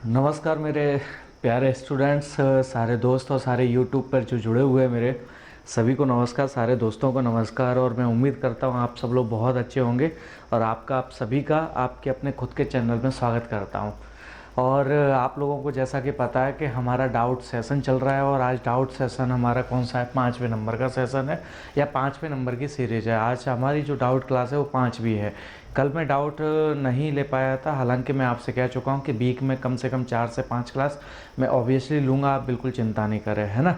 नमस्कार मेरे प्यारे स्टूडेंट्स, सारे दोस्त और सारे यूट्यूब पर जो जुड़े हुए हैं मेरे सभी को नमस्कार। सारे दोस्तों को नमस्कार। और मैं उम्मीद करता हूँ आप सब लोग बहुत अच्छे होंगे और आप सभी का आपके अपने खुद के चैनल में स्वागत करता हूँ। और आप लोगों को जैसा कि पता है कि हमारा डाउट सेशन चल रहा है और आज डाउट सेशन हमारा कौन सा है, 5वें नंबर का सेशन है या 5वें नंबर की सीरीज है। आज हमारी जो डाउट क्लास है वो 5वीं है। कल मैं डाउट नहीं ले पाया था, हालांकि मैं आपसे कह चुका हूँ कि वीक में कम से कम 4 से 5 क्लास मैं ऑब्वियसली लूँगा, आप बिल्कुल चिंता नहीं करें, है ना।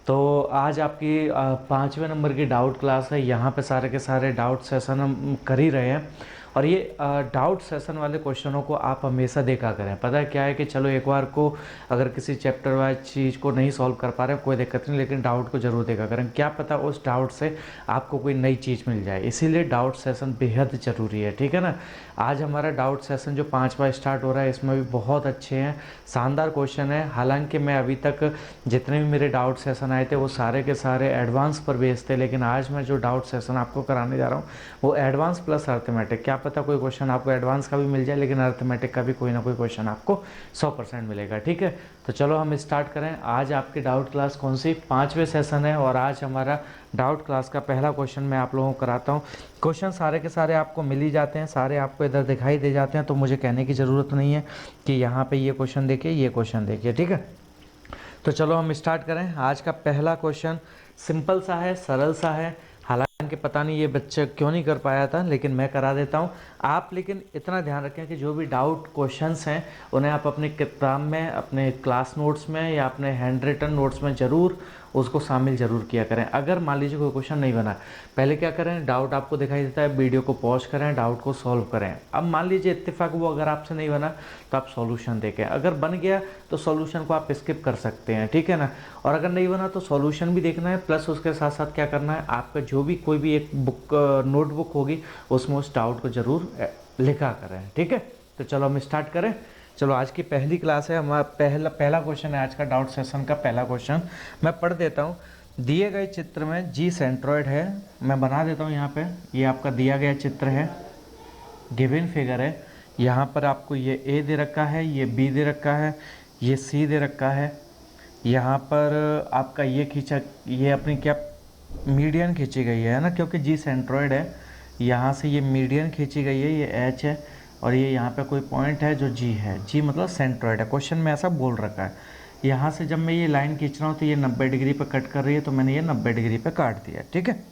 तो आज आपकी 5वें नंबर की डाउट क्लास है। यहाँ पे सारे के सारे डाउट सेशन हम कर ही रहे हैं और ये डाउट सेशन वाले क्वेश्चनों को आप हमेशा देखा करें। पता है क्या है कि चलो एक बार को अगर किसी चैप्टर वाइज चीज़ को नहीं सॉल्व कर पा रहे हैं कोई दिक्कत नहीं, लेकिन डाउट को ज़रूर देखा करें। क्या पता उस डाउट से आपको कोई नई चीज़ मिल जाए, इसीलिए डाउट सेशन बेहद ज़रूरी है, ठीक है ना। आज हमारा डाउट सेशन जो 5वां स्टार्ट हो रहा है इसमें भी बहुत अच्छे हैं, शानदार क्वेश्चन है। हालांकि मैं अभी तक जितने भी मेरे डाउट सेशन आए थे वो सारे के सारे एडवांस पर बेस्ड थे, लेकिन आज मैं जो डाउट सेशन आपको कराने जा रहा हूँ वो एडवांस प्लस अर्थमेटिक। क्या पता कोई क्वेश्चन आपको एडवांस का भी मिल जाए, लेकिन अर्थमेटिक का भी कोई ना कोई क्वेश्चन आपको 100% मिलेगा, ठीक है। तो चलो हम स्टार्ट करें। आज आपकी डाउट क्लास कौन सी, 5वें सेशन है और आज हमारा डाउट क्लास का पहला क्वेश्चन मैं आप लोगों को कराता हूँ। क्वेश्चन सारे के सारे आपको मिल ही जाते हैं, सारे आपको इधर दिखाई दे जाते हैं, तो मुझे कहने की ज़रूरत नहीं है कि यहाँ पे ये क्वेश्चन देखिए, ये क्वेश्चन देखिए, ठीक है। तो चलो हम स्टार्ट करें। आज का पहला क्वेश्चन सिंपल सा है, सरल सा है। हालांकि पता नहीं ये बच्चा क्यों नहीं कर पाया था, लेकिन मैं करा देता हूँ। आप लेकिन इतना ध्यान रखें कि जो भी डाउट क्वेश्चंस हैं उन्हें आप अपने किताब में, अपने क्लास नोट्स में या अपने हैंड रिटन नोट्स में ज़रूर उसको शामिल ज़रूर किया करें। अगर मान लीजिए कोई क्वेश्चन नहीं बना, पहले क्या करें, डाउट आपको दिखाई देता है, वीडियो को पॉज करें, डाउट को सॉल्व करें। अब मान लीजिए इत्तेफाक वो अगर आपसे नहीं बना तो आप सॉल्यूशन देखें, अगर बन गया तो सॉल्यूशन को आप स्किप कर सकते हैं, ठीक है ना। और अगर नहीं बना तो सॉल्यूशन भी देखना है, प्लस उसके साथ साथ क्या करना है, आपका जो भी कोई भी एक बुक नोटबुक होगी उसमें उस डाउट को ज़रूर लिखा करें, ठीक है। तो चलो हम स्टार्ट करें। चलो आज की पहली क्लास है, हमारा पहला क्वेश्चन है आज का डाउट सेशन का पहला क्वेश्चन। मैं पढ़ देता हूँ। दिए गए चित्र में जी सेंट्रॉइड है। मैं बना देता हूँ यहाँ पे, ये आपका दिया गया चित्र है, गिवन फिगर है। यहाँ पर आपको ये ए दे रखा है, ये बी दे रखा है, ये सी दे रखा है। यहाँ पर आपका ये खींचा, ये अपनी क्या मीडियन खींची गई है ना, क्योंकि जी सेंट्रॉइड है। यहाँ से ये मीडियन खींची गई है, ये एच है, और ये यहाँ पे कोई पॉइंट है जो जी है। जी मतलब सेंट्रॉइड है, क्वेश्चन में ऐसा बोल रखा है। यहाँ से जब मैं ये लाइन खींच रहा हूँ तो ये 90 डिग्री पे कट कर रही है, तो मैंने ये 90 डिग्री पे काट दिया, ठीक है।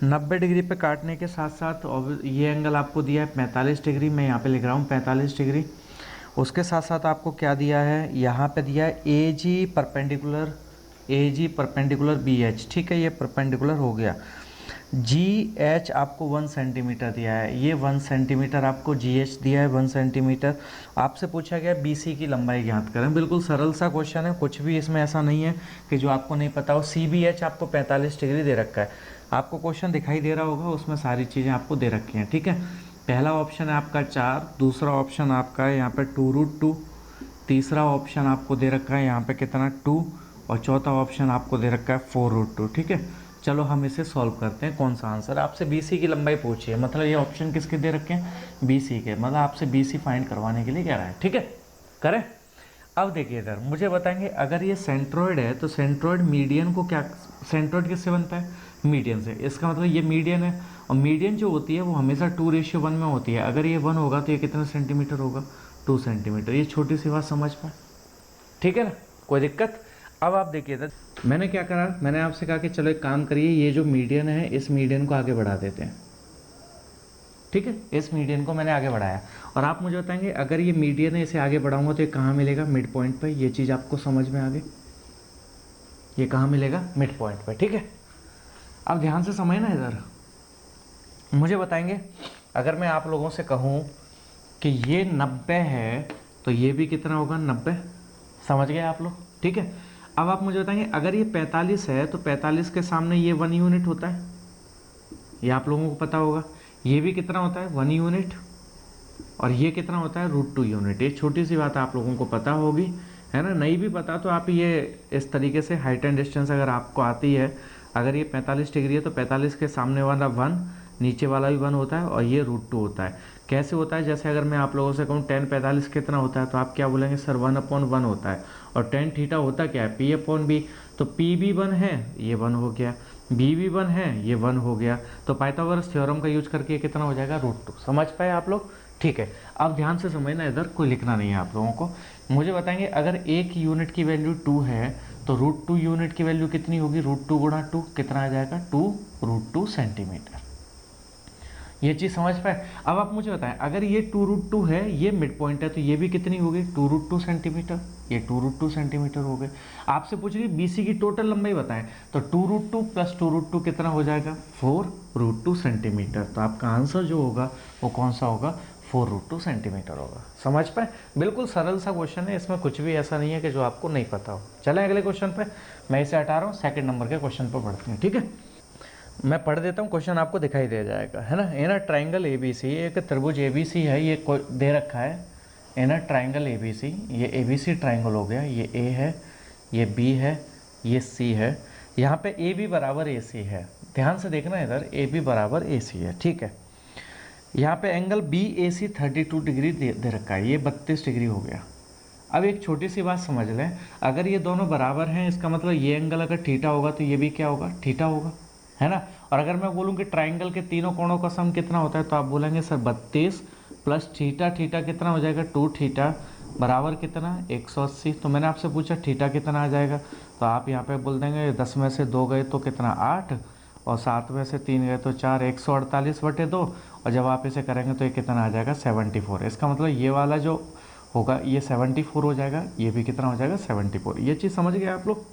90 डिग्री पे काटने के साथ साथ ये एंगल आपको दिया है 45 डिग्री, मैं यहाँ पे लिख रहा हूँ 45 डिग्री। उसके साथ साथ आपको क्या दिया है, यहाँ पे दिया है ए जी परपेंडिकुलर बी एच, ठीक है, ये परपेंडिकुलर हो गया। जी एच आपको 1 सेंटीमीटर दिया है, ये 1 सेंटीमीटर आपको जी एच दिया है, 1 सेंटीमीटर। आपसे पूछा गया बी सी की लंबाई ज्ञात करें। बिल्कुल सरल सा क्वेश्चन है, कुछ भी इसमें ऐसा नहीं है कि जो आपको नहीं पता हो। सी बी एच आपको 45 डिग्री दे रखा है, आपको क्वेश्चन दिखाई दे रहा होगा, उसमें सारी चीज़ें आपको दे रखी हैं, ठीक है। पहला ऑप्शन है आपका 4, दूसरा ऑप्शन आपका है यहाँ पे 2√2, तीसरा ऑप्शन आपको दे रखा है यहाँ पे कितना 2, और चौथा ऑप्शन आपको दे रखा है 4√2, ठीक है। चलो हम इसे सॉल्व करते हैं। कौन सा आंसर, आपसे बी सी की लंबाई पूछी है, मतलब ये ऑप्शन किसके दे रखे हैं, बी सी के, मतलब आपसे बी सी फाइंड करवाने के लिए कह रहा है, ठीक है। करें। अब देखिए इधर मुझे बताएंगे, अगर ये सेंट्रॉइड है तो सेंट्रॉइड मीडियन को क्या, सेंट्रॉइड किससे बनता है, मीडियन से। इसका मतलब ये मीडियन है, और मीडियन जो होती है वो हमेशा 2:1 में होती है। अगर ये 1 होगा तो ये कितना सेंटीमीटर होगा, 2 सेंटीमीटर। ये छोटी सी बात समझ पाए, ठीक है ना, कोई दिक्कत। अब आप देखिए इधर मैंने क्या करा, मैंने आपसे कहा कि चलो एक काम करिए, ये जो मीडियन है इस मीडियन को आगे बढ़ा देते हैं, ठीक है। इस मीडियन को मैंने आगे बढ़ाया, और आप मुझे बताएंगे अगर ये मीडियन है इसे आगे बढ़ाऊंगा तो ये कहाँ मिलेगा, मिड पॉइंट पे। ये चीज़ आपको समझ में आ गई, ये कहाँ मिलेगा, मिड पॉइंट पे, ठीक है। अब ध्यान से समझना इधर, मुझे बताएंगे अगर मैं आप लोगों से कहूँ कि ये 90 है तो ये भी कितना होगा, 90। समझ गए आप लोग, ठीक है। अब आप मुझे बताएंगे अगर ये 45 है तो 45 के सामने ये 1 यूनिट होता है, ये आप लोगों को पता होगा। ये भी कितना होता है, 1 यूनिट, और ये कितना होता है, √2 यूनिट। ये छोटी सी बात आप लोगों को पता होगी, है ना। नहीं भी पता तो आप ये इस तरीके से हाइट एंड डिस्टेंस अगर आपको आती है, अगर ये 45 डिग्री है तो 45 के सामने वाला 1, नीचे वाला भी 1 होता है और ये √2 होता है। कैसे होता है, जैसे अगर मैं आप लोगों से कहूँ tan 45 कितना होता है तो आप क्या बोलेंगे सर 1/1 होता है। और tan थीटा होता क्या है P/B, तो P भी 1 है, ये 1 हो गया, B भी 1 है, ये 1 हो गया। तो पाइथागोरस थ्योरम का यूज करके कितना हो जाएगा √2। समझ पाए आप लोग? ठीक है, अब ध्यान से समझना, इधर कोई लिखना नहीं है आप लोगों को। मुझे बताएंगे अगर एक यूनिट की वैल्यू 2 है तो √2 यूनिट की वैल्यू कितनी होगी, √2 गुणा 2 कितना आ जाएगा 2 √2 सेंटीमीटर। ये चीज़ समझ पाए? अब आप मुझे बताएं अगर ये 2 √2 है, ये मिड पॉइंट है, तो ये भी कितनी होगी 2 √2 सेंटीमीटर, ये 2 √2 सेंटीमीटर हो गए। आपसे पूछ रही BC की टोटल लंबाई बताएं, तो 2 √2 प्लस 2 √2 कितना हो जाएगा 4 √2 सेंटीमीटर। तो आपका आंसर जो होगा वो कौन सा होगा 4 √2 सेंटीमीटर होगा। समझ पाए? बिल्कुल सरल सा क्वेश्चन है, इसमें कुछ भी ऐसा नहीं है कि जो आपको नहीं पता हो। चलें अगले क्वेश्चन पे, मैं इसे हटा रहा हूँ, सेकंड नंबर के क्वेश्चन पर बढ़ते हैं। ठीक है, मैं पढ़ देता हूँ, क्वेश्चन आपको दिखाई दे जाएगा, है ना। इन अ ट्राइंगल ABC, एक त्रिभुज ABC है, ये दे रखा है। इन अ ट्राइंगल ABC, ये ABC ट्राइंगल हो गया, ये A है, ये B है, ये C है। यहाँ पे AB बराबर AC है, ध्यान से देखना इधर, AB बराबर AC है। ठीक है, यहाँ पे एंगल BAC 32 डिग्री दे रखा है, ये 32 डिग्री हो गया। अब एक छोटी सी बात समझ लें, अगर ये दोनों बराबर हैं इसका मतलब ये एंगल अगर थीटा होगा तो ये भी क्या होगा थीटा होगा, है ना। और अगर मैं बोलूँ कि ट्राइंगल के तीनों कोणों का सम कितना होता है तो आप बोलेंगे सर 32 प्लस थीटा, थीटा कितना हो जाएगा 2 थीटा बराबर कितना 180। तो मैंने आपसे पूछा थीटा कितना आ जाएगा, तो आप यहाँ पे बोल देंगे 10 में से 2 गए तो कितना 8, और 7 में से 3 गए तो 4, 148/2। और जब आप इसे करेंगे तो ये कितना आ जाएगा 74। इसका मतलब ये वाला जो होगा ये 74 हो जाएगा, ये भी कितना हो जाएगा 74। ये चीज़ समझ गए आप लोग?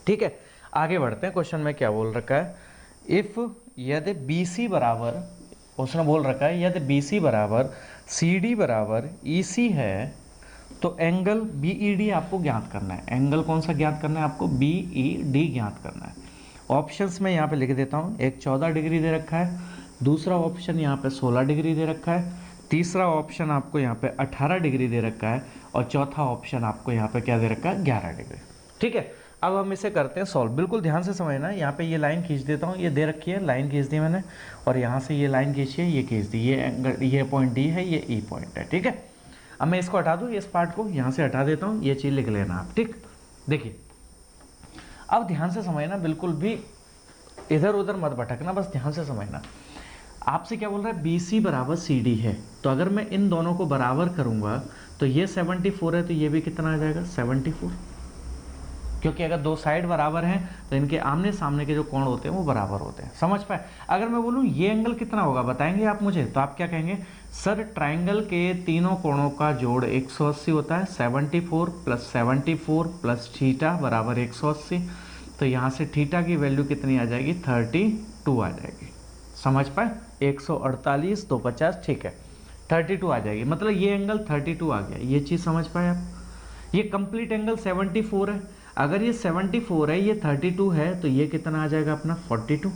ठीक है, आगे बढ़ते हैं। क्वेश्चन में क्या बोल रखा है, इफ़ यदि BC बराबर, उसने बोल रखा है यदि BC बराबर CD बराबर EC है तो एंगल BED आपको ज्ञात करना है। एंगल कौन सा ज्ञात करना है आपको, BED ज्ञात करना है। ऑप्शंस में यहाँ पे लिख देता हूँ, एक 14 डिग्री दे रखा है, दूसरा ऑप्शन यहाँ पे 16 डिग्री दे रखा है, तीसरा ऑप्शन आपको यहाँ पे 18 डिग्री दे रखा है, और चौथा ऑप्शन आपको यहाँ पे क्या दे रखा है 11 डिग्री। ठीक है, अब हम इसे करते हैं सॉल्व। बिल्कुल ध्यान से समझना, यहाँ पे ये लाइन खींच देता हूँ, ये दे रखी है, लाइन खींच दी मैंने, और यहाँ से ये लाइन खींची है, ये खींच दी, ये एंगल, ये पॉइंट D है, ये E पॉइंट है। ठीक है, अब मैं इसको हटा दूँ, इस पार्ट को यहाँ से हटा देता हूँ, ये चीज़ लिख लेना आप। ठीक, देखिए अब ध्यान से समझना, बिल्कुल भी इधर उधर मत भटकना, बस ध्यान से समझना। आपसे क्या बोल रहा है BC बराबर CD है, तो अगर मैं इन दोनों को बराबर करूंगा तो ये 74 है, तो ये भी कितना आ जाएगा 74, क्योंकि अगर दो साइड बराबर हैं तो इनके आमने सामने के जो कोण होते हैं वो बराबर होते हैं। समझ पाए? अगर मैं बोलूँ ये एंगल कितना होगा बताएंगे आप मुझे, तो आप क्या कहेंगे सर ट्राइंगल के तीनों कोणों का जोड़ 180 होता है, 74 प्लस 74 प्लस थीटा बराबर 180। तो यहाँ से थीटा की वैल्यू कितनी आ जाएगी 32 आ जाएगी। समझ पाए? 148 तो 50, ठीक है 32 आ जाएगी, मतलब ये एंगल 32 आ गया। ये चीज़ समझ पाए आप? ये कंप्लीट एंगल 74 है, अगर ये 74 है, ये 32 है, तो ये कितना आ जाएगा अपना 42।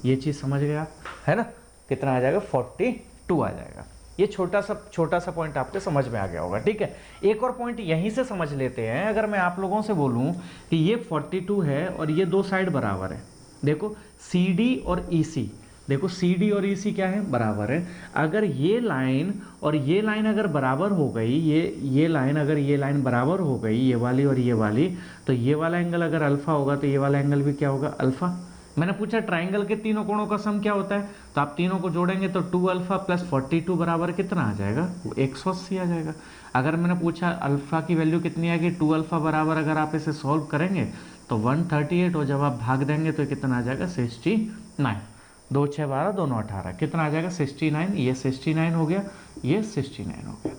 ये चीज़ समझ गए आप, है ना? कितना आ जाएगा 42 आ जाएगा। ये छोटा सा पॉइंट आपके समझ में आ गया होगा। ठीक है, एक और पॉइंट यहीं से समझ लेते हैं। अगर मैं आप लोगों से बोलूं कि ये 42 है और ये दो साइड बराबर है, देखो CD और EC, देखो CD और EC क्या है बराबर है। अगर ये लाइन और ये लाइन अगर बराबर हो गई, ये लाइन अगर ये लाइन बराबर हो गई, ये वाली और ये वाली, तो ये वाला एंगल अगर अल्फा होगा तो ये वाला एंगल भी क्या होगा अल्फा। मैंने पूछा ट्राइंगल के तीनों कोणों का सम क्या होता है, तो आप तीनों को जोड़ेंगे तो 2 अल्फा प्लस 42 बराबर कितना आ जाएगा 180 आ जाएगा। अगर मैंने पूछा अल्फा की वैल्यू कितनी आएगी, 2 अल्फा बराबर अगर आप इसे सॉल्व करेंगे तो 138, और जब आप भाग देंगे तो कितना आ जाएगा 69। 2 6 12 दोनों 18, कितना आ जाएगा 69। ये 69 हो गया, ये 69 हो गया।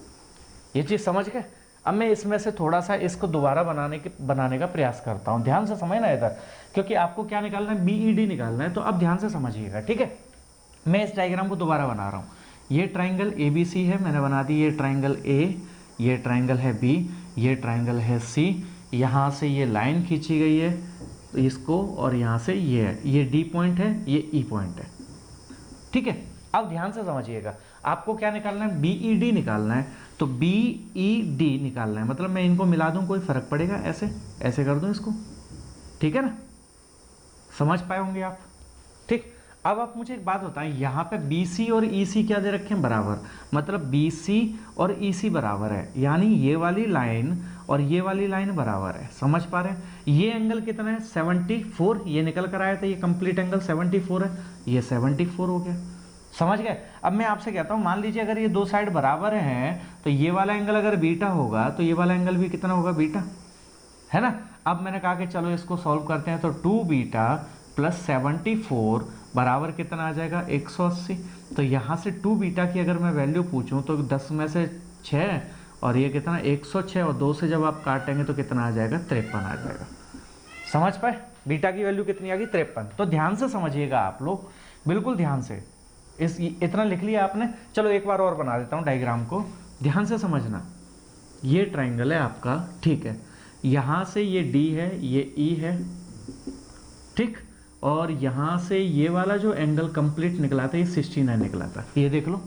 ये चीज़ समझ गए? अब मैं इसमें से थोड़ा सा इसको दोबारा बनाने का प्रयास करता हूँ। ध्यान से समझना इधर, क्योंकि आपको क्या निकालना है BED निकालना है, तो अब ध्यान से समझिएगा। ठीक है, मैं इस डायग्राम को दोबारा बना रहा हूँ। ये ट्राइंगल ABC है, मैंने बना दी। ये ट्राइंगल A, ये ट्राइंगल है B, ये ट्राइंगल है C। यहाँ से ये लाइन खींची गई है तो इसको, और यहाँ से ये है, ये D पॉइंट है, ये E पॉइंट है। ठीक है, अब ध्यान से समझिएगा, आपको क्या निकालना है BED निकालना है। तो BED निकालना है, मतलब मैं इनको मिला दूं कोई फर्क पड़ेगा, ऐसे ऐसे कर दूं इसको, ठीक है ना? समझ पाए होंगे आप? ठीक, अब आप मुझे एक बात बताएं, यहाँ पे BC और EC क्या दे रखे हैं, बराबर, मतलब BC और EC बराबर है, यानी ये वाली लाइन और ये वाली लाइन बराबर है। समझ पा रहे हैं? ये एंगल कितना है, 74, ये निकल कर आया था, ये कंप्लीट एंगल 74 है, ये 74 हो गया। समझ गए? अब मैं आपसे कहता हूँ, मान लीजिए अगर ये दो साइड बराबर हैं तो ये वाला एंगल अगर बीटा होगा तो ये वाला एंगल भी कितना होगा, बीटा, है ना। अब मैंने कहा कि चलो इसको सॉल्व करते हैं, तो 2 बीटा प्लस 74 बराबर कितना आ जाएगा, 180। तो यहाँ से 2 बीटा की अगर मैं वैल्यू पूछूं तो 10 में से 6 और ये कितना 106, और 2 से जब आप काटेंगे तो कितना आ जाएगा, 53 आ जाएगा। समझ पाए? बीटा की वैल्यू कितनी आ गई, 53। तो ध्यान से समझिएगा आप लोग, बिल्कुल ध्यान से। इतना लिख लिया आपने। चलो एक बार और बना देता हूँ डायग्राम को, ध्यान से समझना। ये ट्राइंगल है आपका, ठीक है, यहाँ से ये D है, ये E है, ठीक, और यहाँ से ये वाला जो एंगल कंप्लीट निकला था ये 69 निकला था। ये देख लो,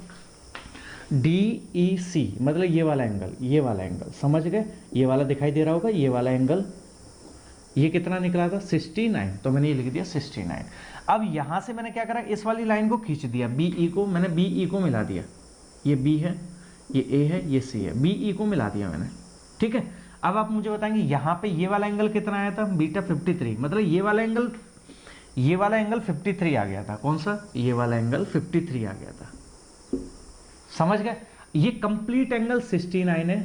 DEC मतलब ये वाला एंगल, ये वाला एंगल, समझ गए? ये वाला दिखाई दे रहा होगा, ये वाला एंगल, ये कितना निकला था, 69, तो मैंने ये लिख दिया 69। अब यहाँ से मैंने क्या करा, इस वाली लाइन को खींच दिया, BE को, मैंने BE को मिला दिया, ये B है, ये A है, ये C है, BE को मिला दिया मैंने, ठीक है। अब आप मुझे बताएंगे यहाँ पे ये वाला एंगल कितना आया था, बीटा 53, मतलब ये वाला एंगल 53 आ गया था। कौन सा, ये वाला एंगल 53 आ गया था। समझ गए? ये कंप्लीट एंगल 69 है,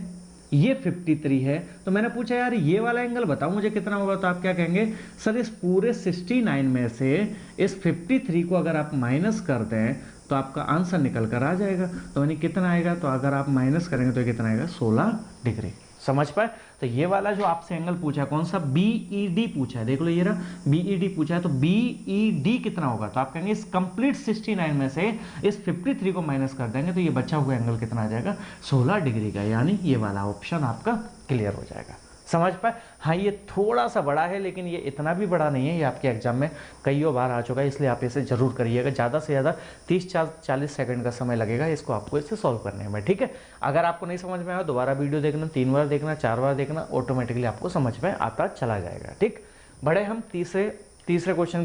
ये 53 है। तो मैंने पूछा यार ये वाला एंगल बताओ मुझे कितना होगा, तो आप क्या कहेंगे, सर इस पूरे 69 में से इस 53 को अगर आप माइनस कर दें तो आपका आंसर निकल कर आ जाएगा। तो यानी कितना आएगा, तो अगर आप माइनस करेंगे तो कितना आएगा, 16 डिग्री। समझ पाए? तो ये वाला जो आपसे एंगल पूछा है, कौन सा, BED पूछा है, देख लो ये रहा BED पूछा है, तो BED कितना होगा, तो आप कहेंगे इस कंप्लीट 69 में से इस 53 को माइनस कर देंगे तो ये बचा हुआ एंगल कितना आ जाएगा, 16 डिग्री का, यानी ये वाला ऑप्शन आपका क्लियर हो जाएगा। समझ पाए? हाँ, ये थोड़ा सा बड़ा है लेकिन ये इतना भी बड़ा नहीं है, ये आपके एग्जाम में कई बार आ चुका है, इसलिए आप इसे जरूर करिएगा। ज़्यादा से ज़्यादा 30-40 सेकंड का समय लगेगा इसको आपको इसे सॉल्व करने में, ठीक है। अगर आपको नहीं समझ में आया दोबारा वीडियो देखना, 3 बार देखना, 4 बार देखना, ऑटोमेटिकली आपको समझ में आता चला जाएगा, ठीक। बढ़े हम तीसरे क्वेश्चन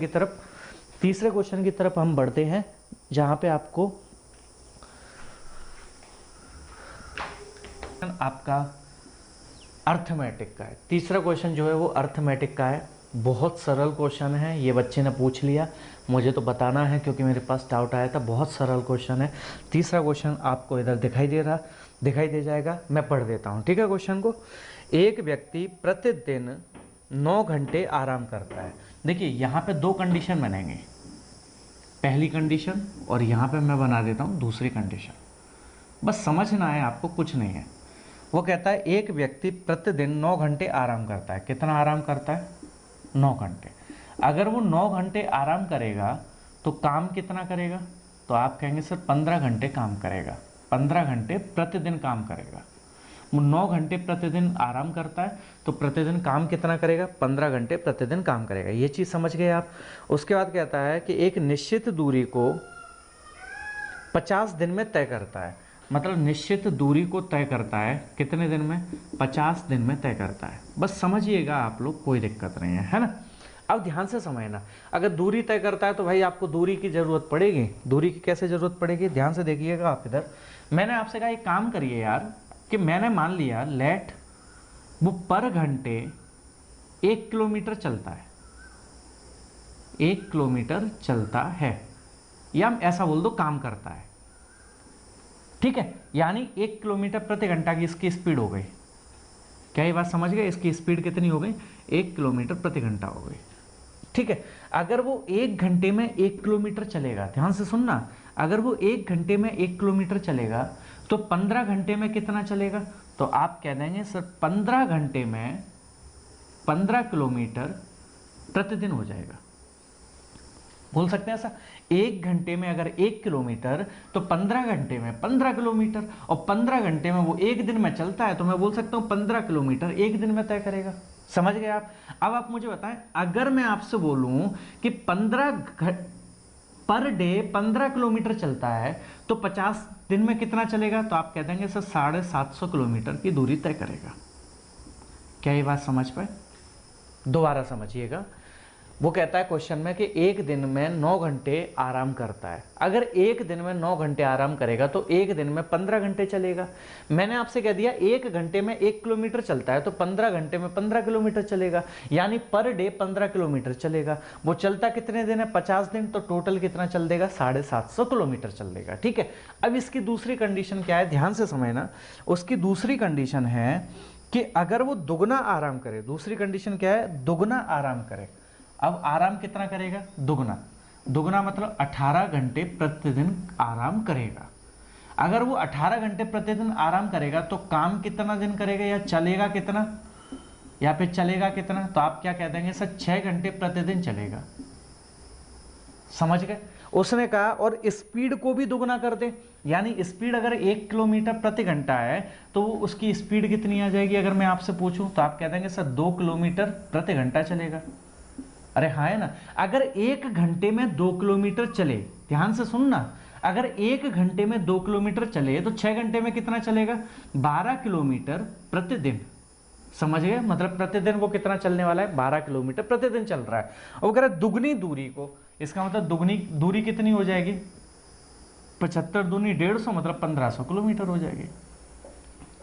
की तरफ हम बढ़ते हैं, जहाँ पे आपको आपका अर्थमेटिक का है। तीसरा क्वेश्चन जो है वो अर्थमेटिक का है, बहुत सरल क्वेश्चन है। ये बच्चे ने पूछ लिया, मुझे तो बताना है क्योंकि मेरे पास डाउट आया था, बहुत सरल क्वेश्चन है। तीसरा क्वेश्चन आपको इधर दिखाई दे जाएगा, मैं पढ़ देता हूँ, ठीक है। क्वेश्चन को, एक व्यक्ति प्रतिदिन 9 घंटे आराम करता है। देखिए यहाँ पे 2 कंडीशन बनेंगे, पहली कंडीशन और यहाँ पे मैं बना देता हूँ दूसरी कंडीशन, बस समझना है आपको, कुछ नहीं है। वो कहता है एक व्यक्ति प्रतिदिन 9 घंटे आराम करता है। कितना आराम करता है, 9 घंटे। अगर वो 9 घंटे आराम करेगा तो काम कितना करेगा, तो आप कहेंगे सर 15 घंटे काम करेगा, 15 घंटे प्रतिदिन काम करेगा। वो 9 घंटे प्रतिदिन आराम करता है तो प्रतिदिन काम कितना करेगा, 15 घंटे प्रतिदिन काम करेगा। ये चीज़ समझ गए आप। उसके बाद कहता है कि एक निश्चित दूरी को 50 दिन में तय करता है, मतलब निश्चित दूरी को तय करता है कितने दिन में, 50 दिन में तय करता है। बस समझिएगा आप लोग, कोई दिक्कत नहीं है ना। अब ध्यान से समझना, अगर दूरी तय करता है तो भाई आपको दूरी की ज़रूरत पड़ेगी। दूरी की कैसे ज़रूरत पड़ेगी, ध्यान से देखिएगा आप इधर। मैंने आपसे कहा एक काम करिए यार, कि मैंने मान लिया लेट वो पर घंटे 1 किलोमीटर चलता है, 1 किलोमीटर चलता है, या ऐसा बोल दो काम करता है, ठीक है। यानी 1 किलोमीटर प्रति घंटा की इसकी स्पीड हो गई। क्या ये बात समझ गए, इसकी स्पीड कितनी हो गई, 1 किलोमीटर प्रति घंटा हो गई, ठीक है। अगर वो 1 घंटे में 1 किलोमीटर चलेगा, ध्यान से सुनना, अगर वो 1 घंटे में 1 किलोमीटर चलेगा तो 15 घंटे में कितना चलेगा, तो आप कह देंगे सर 15 घंटे में 15 किलोमीटर प्रतिदिन हो जाएगा। बोल सकते हैं ऐसा, 1 घंटे में अगर 1 किलोमीटर तो 15 घंटे में 15 किलोमीटर, और 15 घंटे में वो 1 दिन में चलता है तो मैं बोल सकता हूँ 15 किलोमीटर 1 दिन में तय करेगा। समझ गए आप। अब आप मुझे बताएं, अगर मैं आपसे बोलूं कि 15 पर डे 15 किलोमीटर चलता है तो 50 दिन में कितना चलेगा, तो आप कह देंगे सर 750 किलोमीटर की दूरी तय करेगा। क्या ये बात समझ पाए, दोबारा समझिएगा। वो कहता है क्वेश्चन में कि एक दिन में 9 घंटे आराम करता है। अगर एक दिन में 9 घंटे आराम करेगा तो एक दिन में 15 घंटे चलेगा। मैंने आपसे कह दिया 1 घंटे में 1 किलोमीटर चलता है तो 15 घंटे में 15 किलोमीटर चलेगा, यानी पर डे 15 किलोमीटर चलेगा। वो चलता कितने दिन है? 50 दिन, तो टोटल कितना चल देगा? 750 किलोमीटर चल देगा। ठीक है, अब इसकी दूसरी कंडीशन क्या है, ध्यान से समझना। उसकी दूसरी कंडीशन है कि अगर वो दुगना आराम करे। दूसरी कंडीशन क्या है? दुगना आराम करे। अब आराम कितना करेगा? दुगना। दुगना मतलब 18 घंटे प्रतिदिन आराम करेगा। अगर वो 18 घंटे प्रतिदिन आराम करेगा तो काम कितना दिन करेगा या चलेगा कितना, या फिर चलेगा कितना? तो आप क्या कह देंगे सर? 6 घंटे प्रतिदिन चलेगा। समझ गए? उसने कहा और स्पीड को भी दुगना कर दे, यानी स्पीड अगर 1 किलोमीटर प्रति घंटा है तो उसकी स्पीड कितनी आ जाएगी? अगर मैं आपसे पूछूं तो आप कह देंगे सर 2 किलोमीटर प्रति घंटा चलेगा। अरे हाँ, है ना। अगर 1 घंटे में 2 किलोमीटर चले, ध्यान से सुनना, अगर 1 घंटे में 2 किलोमीटर चले तो 6 घंटे में कितना चलेगा? 12 किलोमीटर प्रतिदिन। समझ गए? मतलब प्रतिदिन वो कितना चलने वाला है? 12 किलोमीटर प्रतिदिन चल रहा है। और अगर दुगनी दूरी को, इसका मतलब दुगनी दूरी कितनी हो जाएगी? 75 दूनी 150, मतलब 1500 किलोमीटर हो जाएगी।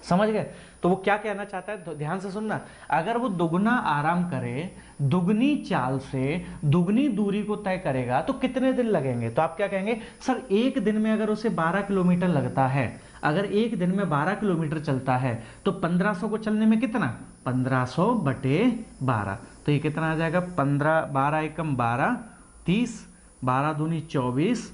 समझ गए? तो वो क्या कहना चाहता है, तो ध्यान से सुनना। अगर वो दुगना आराम करे, दुगनी चाल से दुगनी दूरी को तय करेगा तो कितने दिन लगेंगे? तो आप क्या कहेंगे सर? एक दिन में अगर उसे 12 किलोमीटर लगता है, अगर एक दिन में 12 किलोमीटर चलता है तो 1500 को चलने में कितना? 1500 बटे 12, तो ये कितना आ जाएगा? 12 एकम 12, 30, 12 दूनी 24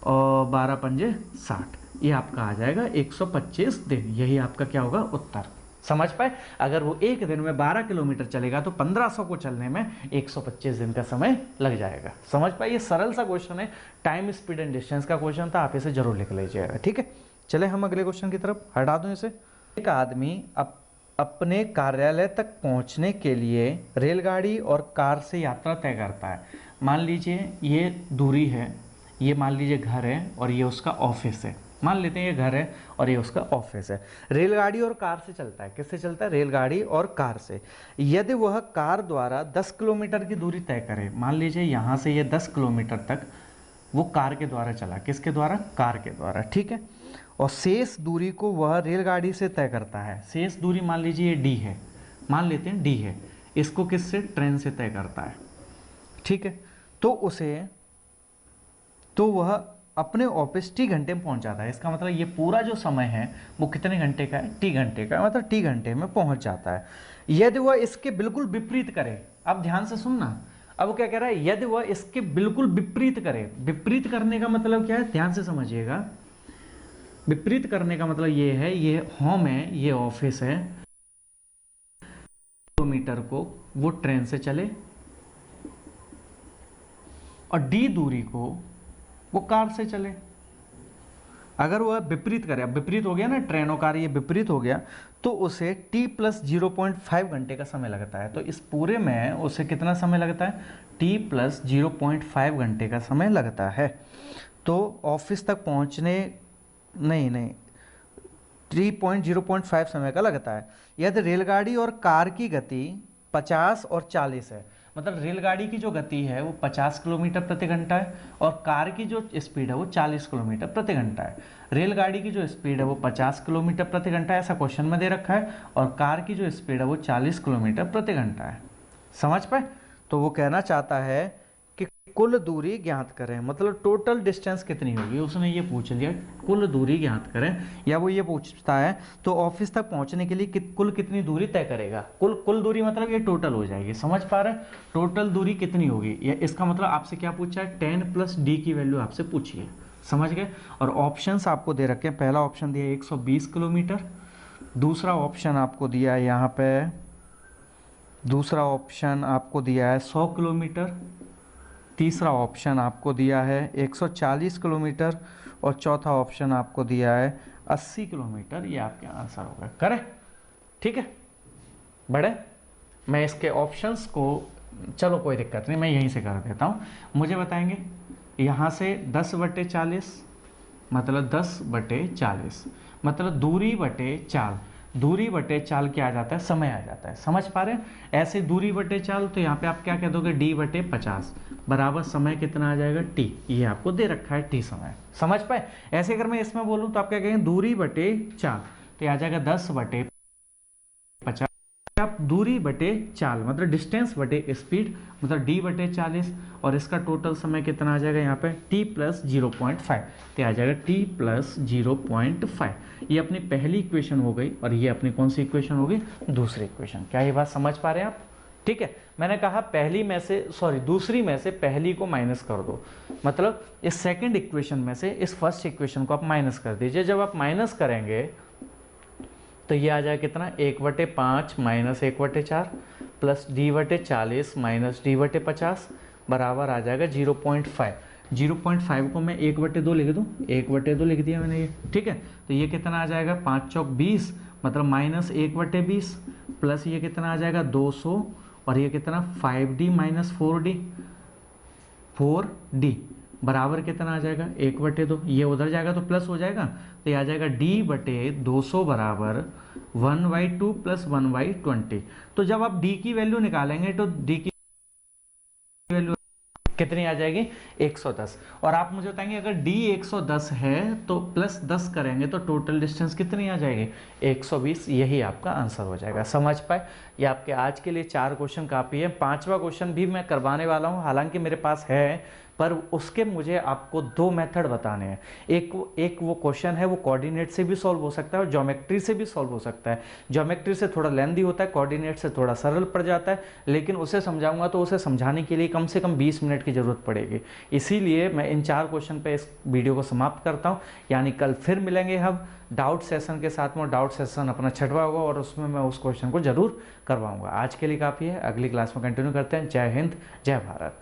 और 12 पंजे 60। ये आपका आ जाएगा 125 दिन। यही आपका क्या होगा? उत्तर। समझ पाए? अगर वो एक दिन में 12 किलोमीटर चलेगा तो 1500 को चलने में 125 दिन का समय लग जाएगा। समझ पाए? ये सरल सा क्वेश्चन है, टाइम स्पीड एंड डिस्टेंस का क्वेश्चन था, आप इसे जरूर लिख लीजिएगा। ठीक है, चले हम अगले क्वेश्चन की तरफ। हटा दूं इसे। एक आदमी अपने कार्यालय तक पहुंचने के लिए रेलगाड़ी और कार से यात्रा तय करता है। मान लीजिए ये दूरी है, ये मान लीजिए घर है और ये उसका ऑफिस है। मान लेते हैं ये घर है और ये उसका ऑफिस है। रेलगाड़ी और कार से चलता है। किससे चलता है? रेलगाड़ी और कार से। यदि वह कार द्वारा 10 किलोमीटर की दूरी तय करे, मान लीजिए यहाँ से ये 10 किलोमीटर तक वो कार के द्वारा चला। किसके द्वारा? कार के द्वारा। ठीक है, और शेष दूरी को वह रेलगाड़ी से तय करता है। शेष दूरी मान लीजिए ये डी है, मान लेते हैं डी है, इसको किससे? ट्रेन से तय करता है। ठीक है, तो वह अपने ऑफिस टी घंटे में पहुंच जाता है। इसका मतलब ये पूरा जो समय है वो कितने घंटे का है? टी घंटे का, मतलब टी घंटे में पहुंच जाता है। यदि वह इसके बिल्कुल विपरीत करे, अब ध्यान से सुनना, अब वो क्या कह रहा है? यदि वह इसके बिल्कुल विपरीत करे। विपरीत करने का मतलब क्या है? ध्यान से समझिएगा। विपरीत करने का मतलब ये है, ये होम है, ये ऑफिस है, किलोमीटर को वो ट्रेन से चले और डी दूरी को वो कार से चले। अगर वह विपरीत करे, अब विपरीत हो गया ना, ट्रेन और कार ये विपरीत हो गया, तो उसे t प्लस 0.5 घंटे का समय लगता है। तो इस पूरे में उसे कितना समय लगता है? t प्लस 0.5 घंटे का समय लगता है। तो ऑफिस तक पहुंचने नहीं 0.5 समय का लगता है। यदि रेलगाड़ी और कार की गति 50 और 40 है, मतलब रेलगाड़ी की जो गति है वो 50 किलोमीटर प्रति घंटा है और कार की जो स्पीड है वो 40 किलोमीटर प्रति घंटा है। रेलगाड़ी की जो स्पीड है वो 50 किलोमीटर प्रति घंटा है, ऐसा क्वेश्चन में दे रखा है, और कार की जो स्पीड है वो 40 किलोमीटर प्रति घंटा है। समझ पाए? तो वो कहना चाहता है कि कुल दूरी ज्ञात करें, मतलब टोटल डिस्टेंस कितनी होगी, उसने ये पूछ लिया, कुल दूरी ज्ञात करें। या वो ये पूछता है तो ऑफिस तक पहुंचने के लिए कुल कितनी दूरी तय करेगा। कुल दूरी मतलब ये टोटल हो जाएगी। समझ पा रहे हैं? टोटल दूरी कितनी होगी, या इसका मतलब आपसे क्या पूछा है? 10 प्लस डी की वैल्यू आपसे पूछी है। समझ गए? और ऑप्शंस आपको दे रखे हैं। पहला ऑप्शन दिया 120 किलोमीटर, दूसरा ऑप्शन आपको दिया है यहाँ पे, दूसरा ऑप्शन आपको दिया है 100 किलोमीटर, तीसरा ऑप्शन आपको दिया है 140 किलोमीटर और चौथा ऑप्शन आपको दिया है 80 किलोमीटर। ये आपके आंसर हो गए। करें? ठीक है, बढ़े। मैं इसके ऑप्शंस को, चलो कोई दिक्कत नहीं, मैं यहीं से कर देता हूँ। मुझे बताएंगे यहाँ से 10/40 मतलब 10/40 मतलब दूरी बटे चाल। दूरी बटे चाल क्या आ जाता है, समय आ जाता है। समझ पा रहे हैं? ऐसे दूरी बटे चाल, तो यहाँ पे आप क्या कह दोगे, डी बटे 50 बराबर समय कितना आ जाएगा, टी। ये आपको दे रखा है टी समय। समझ पाए? ऐसे अगर मैं इसमें बोलूँ तो आप क्या कहेंगे, दूरी बटे चाल, तो ये आ जाएगा 10 बटे 50। आप दूरी बटे चाल मतलब डिस्टेंस बटे स्पीड मतलब डी बटे 40, और इसका टोटल समय कितना आ जाएगा यहाँ पे, टी प्लस 0.5, तो आ जाएगा टी प्लस 0.5। ये अपनी पहली इक्वेशन हो गई, और ये अपनी कौन सी इक्वेशन होगी, दूसरी इक्वेशन। क्या ये बात समझ पा रहे हैं आप? ठीक है, मैंने कहा पहली में से दूसरी में से पहली को माइनस कर दो, मतलब इस सेकंड इक्वेशन में से इस फर्स्ट इक्वेशन को आप माइनस कर दीजिए। जब आप माइनस करेंगे तो ये आ जाएगा कितना, 1/5 माइनस 1/4 प्लस डी बटे 40 माइनस डी बटे 50 बराबर आ जाएगा 0.5। 0.5 को मैं 1/2 लिख दूँ, 1/2 लिख दिया मैंने ये। ठीक है, तो ये कितना आ जाएगा, 5 चौक 20 मतलब माइनस 1/20 प्लस ये कितना आ जाएगा 200, और ये कितना 5d माइनस 4d बराबर कितना आ जाएगा, 1/2। ये उधर जाएगा तो प्लस हो जाएगा, तो ये आ जाएगा d बटे 200 बराबर 1/2 प्लस 1/20। तो जब आप d की वैल्यू निकालेंगे तो d की वैल्यू कितनी आ जाएगी, 110। और आप मुझे बताएंगे अगर d 110 है तो प्लस 10 करेंगे तो टोटल डिस्टेंस कितनी आ जाएगी, 120। यही आपका आंसर हो जाएगा। समझ पाए? ये आपके आज के लिए 4 क्वेश्चन काफ़ी है। 5वां क्वेश्चन भी मैं करवाने वाला हूँ, हालांकि मेरे पास है, पर उसके मुझे आपको 2 मेथड बताने हैं। एक वो क्वेश्चन है वो कोऑर्डिनेट से भी सॉल्व हो सकता है और ज्योमेट्री से भी सॉल्व हो सकता है। ज्योमेट्री से थोड़ा लेंदी होता है, कोऑर्डिनेट से थोड़ा सरल पड़ जाता है, लेकिन उसे समझाऊंगा तो उसे समझाने के लिए कम से कम 20 मिनट की ज़रूरत पड़ेगी। इसीलिए मैं इन 4 क्वेश्चन पे इस वीडियो को समाप्त करता हूँ। यानी कल फिर मिलेंगे हम डाउट सेशन के साथ में। डाउट सेशन अपना 6वां होगा और उसमें मैं उस क्वेश्चन को ज़रूर करवाऊँगा। आज के लिए काफ़ी है, अगली क्लास में कंटिन्यू करते हैं। जय हिंद, जय भारत।